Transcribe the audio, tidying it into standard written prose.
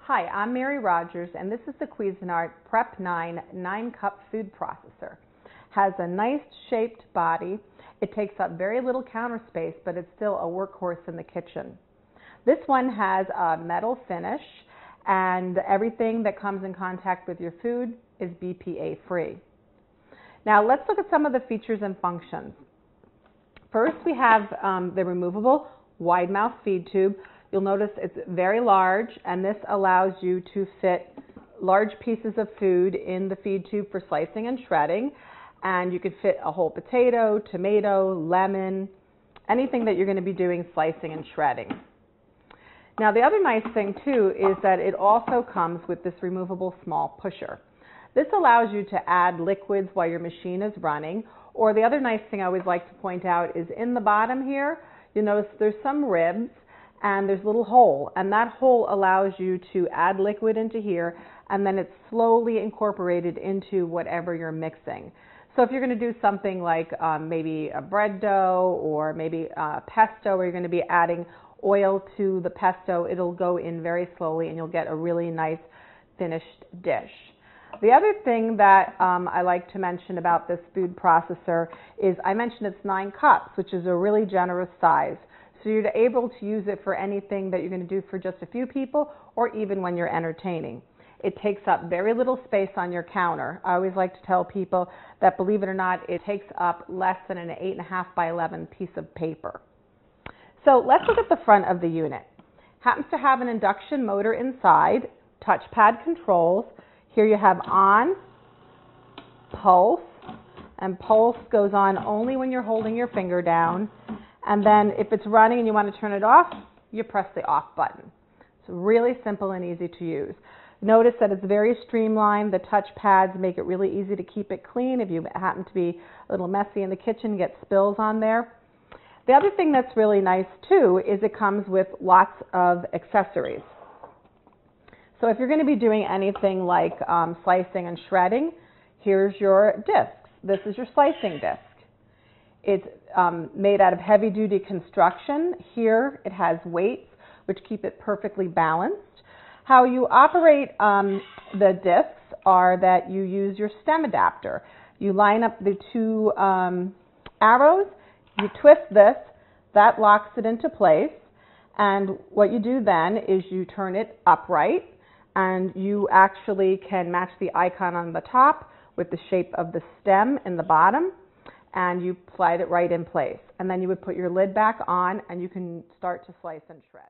Hi, I'm Mary Rogers, and this is the Cuisinart Prep 9 9-cup food processor. Has a nice shaped body. It takes up very little counter space, but it's still a workhorse in the kitchen. This one has a metal finish, and everything that comes in contact with your food is BPA free. Now let's look at some of the features and functions. First, we have the removable wide mouth feed tube. You'll notice it's very large, and this allows you to fit large pieces of food in the feed tube for slicing and shredding. And you could fit a whole potato, tomato, lemon, anything that you're going to be doing slicing and shredding. Now the other nice thing too is that it also comes with this removable small pusher. This allows you to add liquids while your machine is running, or the other nice thing I always like to point out is in the bottom here, you'll notice there's some ribs and there's a little hole, and that hole allows you to add liquid into here, and then it's slowly incorporated into whatever you're mixing. So if you're going to do something like maybe a bread dough or maybe pesto, where you're going to be adding oil to the pesto, it'll go in very slowly and you'll get a really nice finished dish. The other thing that I like to mention about this food processor is I mentioned it's 9 cups, which is a really generous size. So you're able to use it for anything that you're going to do for just a few people, or even when you're entertaining. It takes up very little space on your counter. I always like to tell people that, believe it or not, it takes up less than an 8.5 by 11 piece of paper. So let's look at the front of the unit. Happens to have an induction motor inside, touchpad controls. Here you have on, pulse, and pulse goes on only when you're holding your finger down. And then if it's running and you want to turn it off, you press the off button. It's really simple and easy to use. Notice that it's very streamlined. The touch pads make it really easy to keep it clean. If you happen to be a little messy in the kitchen, get spills on there. The other thing that's really nice too is it comes with lots of accessories. So if you're going to be doing anything like slicing and shredding, here's your discs. This is your slicing disc. It's made out of heavy-duty construction. Here it has weights which keep it perfectly balanced. How you operate the discs are that you use your stem adapter. You line up the two arrows, you twist this, that locks it into place, and what you do then is you turn it upright, and you actually can match the icon on the top with the shape of the stem in the bottom, and you slide it right in place. And then you would put your lid back on, and you can start to slice and shred.